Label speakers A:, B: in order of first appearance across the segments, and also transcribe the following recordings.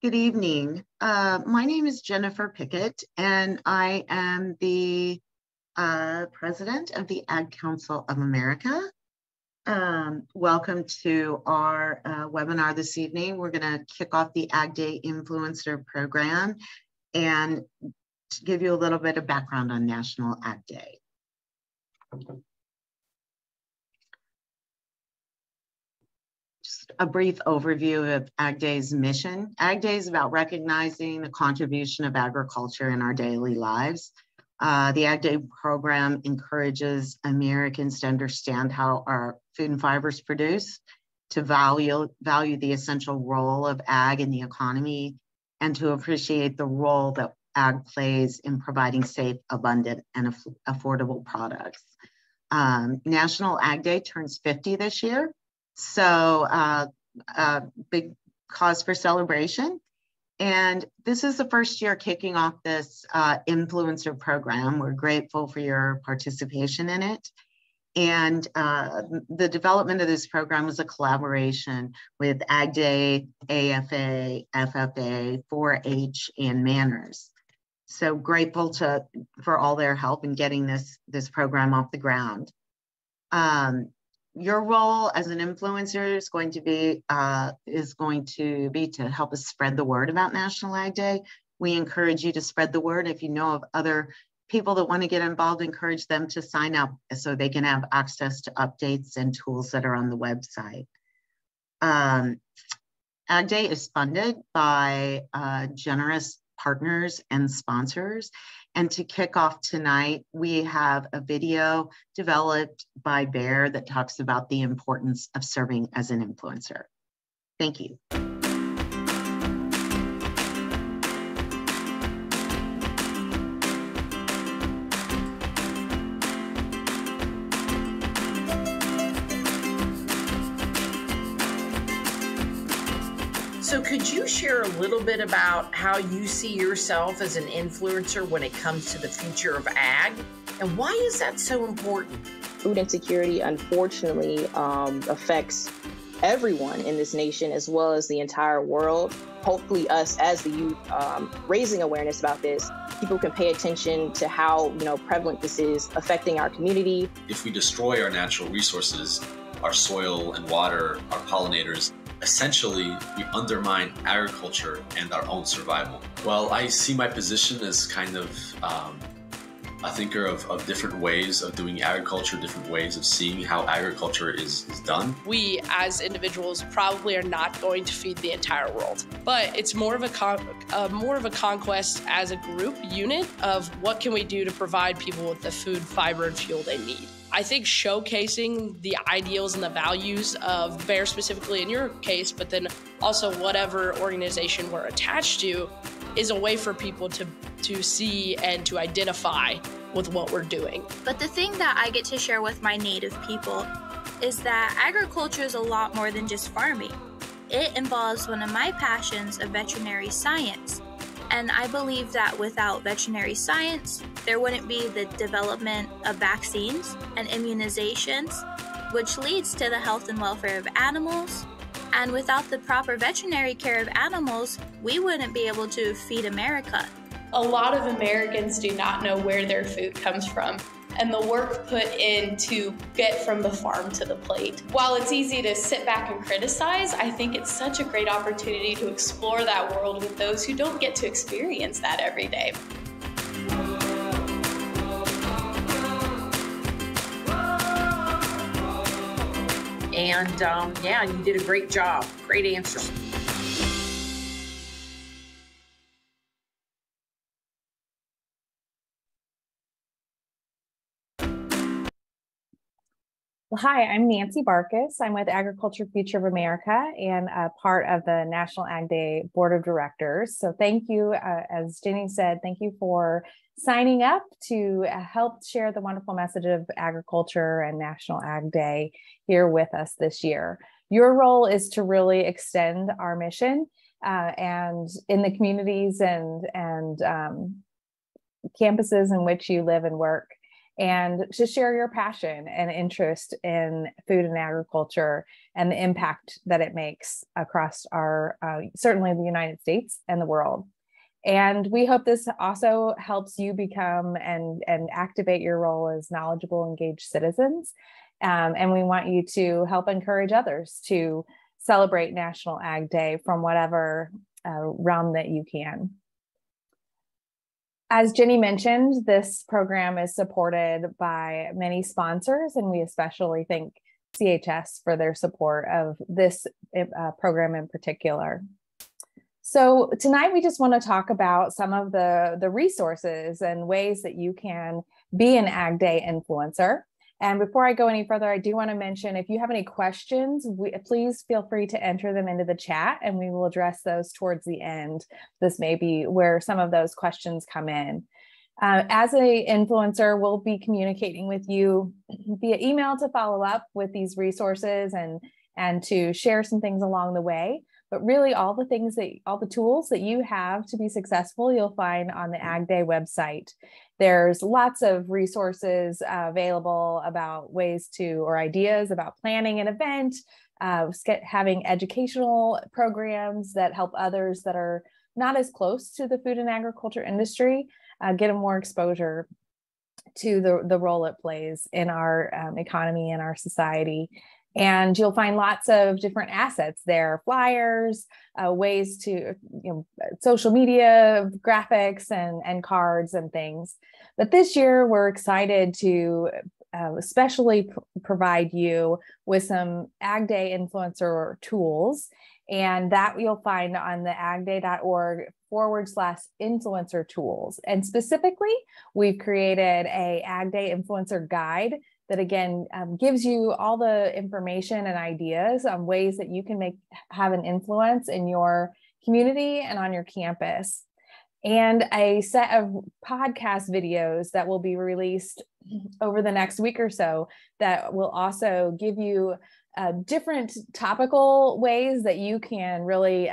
A: Good evening. My name is Jennifer Pickett, and I am the president of the Ag Council of America. Welcome to our webinar this evening. We're going to kick off the Ag Day Influencer Program and to give you a little bit of background on National Ag Day. A brief overview of Ag Day's mission. Ag Day is about recognizing the contribution of agriculture in our daily lives. The Ag Day program encourages Americans to understand how our food and fibers produce, to value the essential role of ag in the economy, and to appreciate the role that ag plays in providing safe, abundant, and affordable products. National Ag Day turns 50 this year. So big cause for celebration. And this is the first year kicking off this influencer program. We're grateful for your participation in it. And the development of this program was a collaboration with Ag Day, AFA, FFA, 4-H, and Manners. So grateful for all their help in getting this program off the ground. Your role as an influencer is going to be to help us spread the word about National Ag Day. We encourage you to spread the word. If you know of other people that want to get involved, encourage them to sign up so they can have access to updates and tools that are on the website. Ag Day is funded by generous partners and sponsors. And to kick off tonight, we have a video developed by Bear that talks about the importance of serving as an influencer. Thank you.
B: So could you share a little bit about how you see yourself as an influencer when it comes to the future of ag? And why is that so important?
C: Food insecurity, unfortunately, affects everyone in this nation as well as the entire world. Hopefully us as the youth raising awareness about this, people can pay attention to how prevalent this is affecting our community.
D: If we destroy our natural resources, our soil and water, our pollinators, essentially, we undermine agriculture and our own survival. Well, I see my position as kind of a thinker of different ways of doing agriculture, different ways of seeing how agriculture is done.
E: We as individuals probably are not going to feed the entire world, but it's more of a conquest as a group unit of what can we do to provide people with the food, fiber, and fuel they need. I think showcasing the ideals and the values of Bear specifically in your case, but then also whatever organization we're attached to, is a way for people to see and to identify with what we're doing.
F: But the thing that I get to share with my Native people is that agriculture is a lot more than just farming. It involves one of my passions of veterinary science. And I believe that without veterinary science, there wouldn't be the development of vaccines and immunizations, which leads to the health and welfare of animals. And without the proper veterinary care of animals, we wouldn't be able to feed America.
G: A lot of Americans do not know where their food comes from and the work put in to get from the farm to the plate. While it's easy to sit back and criticize, I think it's such a great opportunity to explore that world with those who don't get to experience that every day.
B: And yeah, you did a great job. Great answer.
H: Well, hi, I'm Nancy Barkus. I'm with Agriculture Future of America and part of the National Ag Day Board of Directors. So thank you, as Jenny said, thank you for signing up to help share the wonderful message of agriculture and National Ag Day here with us this year. Your role is to really extend our mission and in the communities and campuses in which you live and work. and to share your passion and interest in food and agriculture and the impact that it makes across our, certainly the United States and the world. And we hope this also helps you become and activate your role as knowledgeable, engaged citizens. And we want you to help encourage others to celebrate National Ag Day from whatever realm that you can. As Jenny mentioned, this program is supported by many sponsors, and we especially thank CHS for their support of this program in particular. So tonight we just want to talk about some of the resources and ways that you can be an Ag Day influencer. And before I go any further, I do want to mention, if you have any questions, please feel free to enter them into the chat and we will address those towards the end. This may be where some of those questions come in. As an influencer, we'll be communicating with you via email to follow up with these resources and to share some things along the way. But really all the tools that you have to be successful, you'll find on the Ag Day website. There's lots of resources available about ways to, or ideas about planning an event, having educational programs that help others that are not as close to the food and agriculture industry, get a more exposure to the role it plays in our economy and our society. And you'll find lots of different assets there, flyers, ways to, social media, graphics and cards and things. But this year we're excited to especially provide you with some Ag Day influencer tools. And that you'll find on the agday.org/influencer tools. And specifically, we've created a Ag Day influencer guide that again gives you all the information and ideas on ways that you can have an influence in your community and on your campus. And a set of podcast videos that will be released over the next week or so that will also give you different topical ways that you can really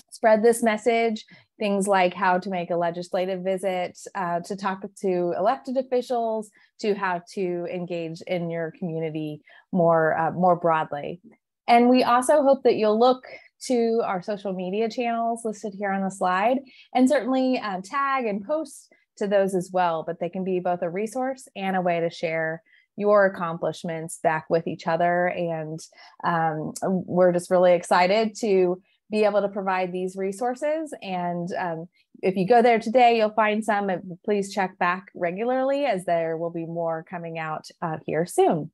H: spread this message. Things like how to make a legislative visit, to talk to elected officials, to how to engage in your community more broadly. And we also hope that you'll look to our social media channels listed here on the slide, and certainly tag and post to those as well, but they can be both a resource and a way to share your accomplishments back with each other. And we're just really excited to be able to provide these resources. And if you go there today, you'll find some. Please check back regularly, as there will be more coming out here soon.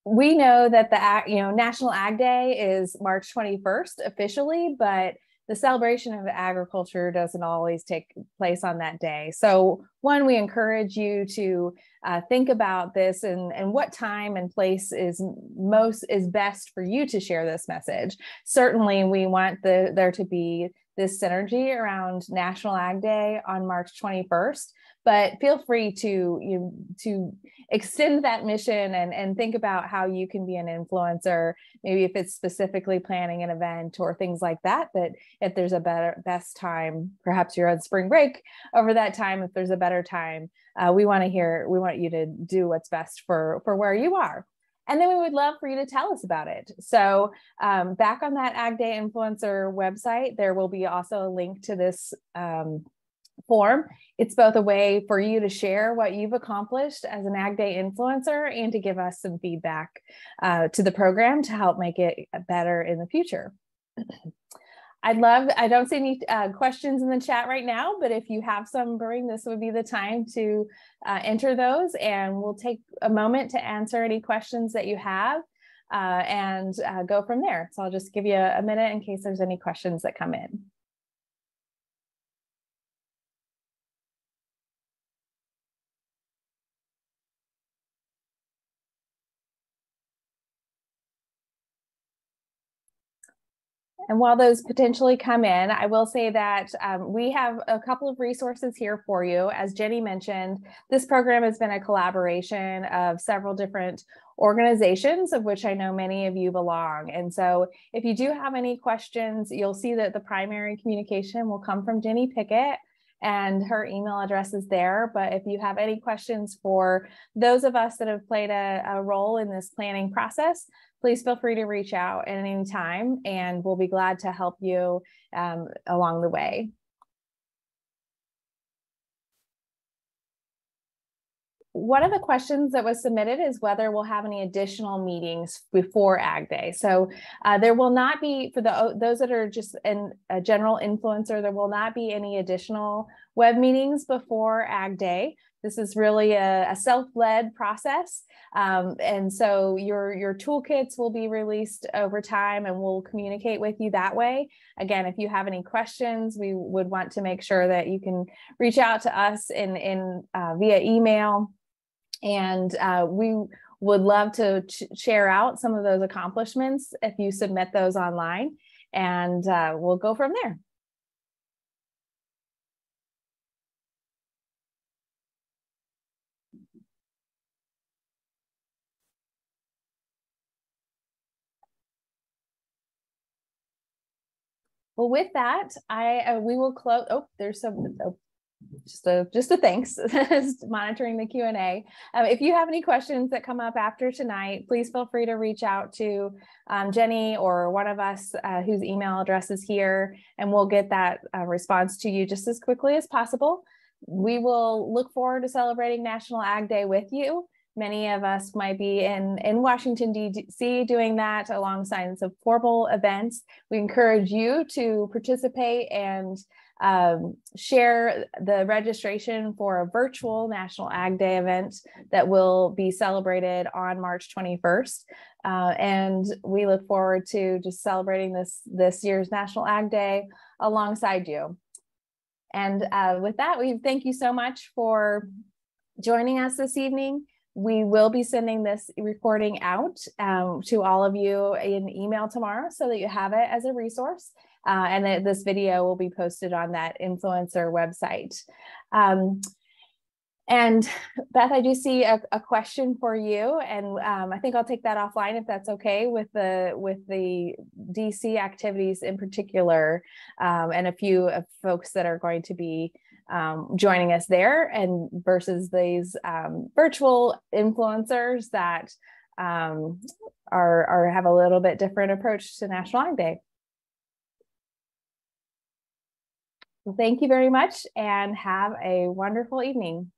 H: We know that the National Ag Day is March 21st officially, but the celebration of agriculture doesn't always take place on that day. So one, we encourage you to think about this and what time and place is best for you to share this message. Certainly we want there to be this synergy around National Ag Day on March 21st, but feel free to extend that mission and think about how you can be an influencer. Maybe if it's specifically planning an event or things like that, that if there's a best time, perhaps you're on spring break over that time, if there's a better time, we want you to do what's best for where you are. And then we would love for you to tell us about it. So back on that Ag Day influencer website, there will be also a link to this form. It's both a way for you to share what you've accomplished as an Ag Day influencer and to give us some feedback to the program to help make it better in the future. I don't see any questions in the chat right now, but if you have some brewing, this would be the time to enter those, and we'll take a moment to answer any questions that you have and go from there. So I'll just give you a minute in case there's any questions that come in. And while those potentially come in, I will say that we have a couple of resources here for you. As Jenny mentioned, this program has been a collaboration of several different organizations, of which I know many of you belong. And so if you do have any questions, you'll see that the primary communication will come from Jenny Pickett. and her email address is there. But if you have any questions for those of us that have played a role in this planning process, please feel free to reach out at any time, and we'll be glad to help you along the way. One of the questions that was submitted is whether we'll have any additional meetings before Ag Day. So there will not be, for those that are just a general influencer, there will not be any additional web meetings before Ag Day. This is really a self-led process. And so your toolkits will be released over time, and we'll communicate with you that way. Again, if you have any questions, we would want to make sure that you can reach out to us via email. And we would love to share out some of those accomplishments if you submit those online, and we'll go from there. Well, with that, we will close. Oh, there's some. Oh. Just a thanks monitoring the Q&A. If you have any questions that come up after tonight, please feel free to reach out to Jenny or one of us whose email address is here, and we'll get that response to you just as quickly as possible. We will look forward to celebrating National Ag Day with you. Many of us might be in Washington, D.C. doing that alongside some formal events. We encourage you to participate and share the registration for a virtual National Ag Day event that will be celebrated on March 21st. And we look forward to just celebrating this year's National Ag Day alongside you. And with that, we thank you so much for joining us this evening. We will be sending this recording out to all of you in email tomorrow so that you have it as a resource. And this video will be posted on that influencer website. And Beth, I do see a question for you, and I think I'll take that offline if that's okay, with the DC activities in particular, and a few of folks that are going to be joining us there, and versus these virtual influencers that have a little bit different approach to National Ag Day. Well, thank you very much, and have a wonderful evening.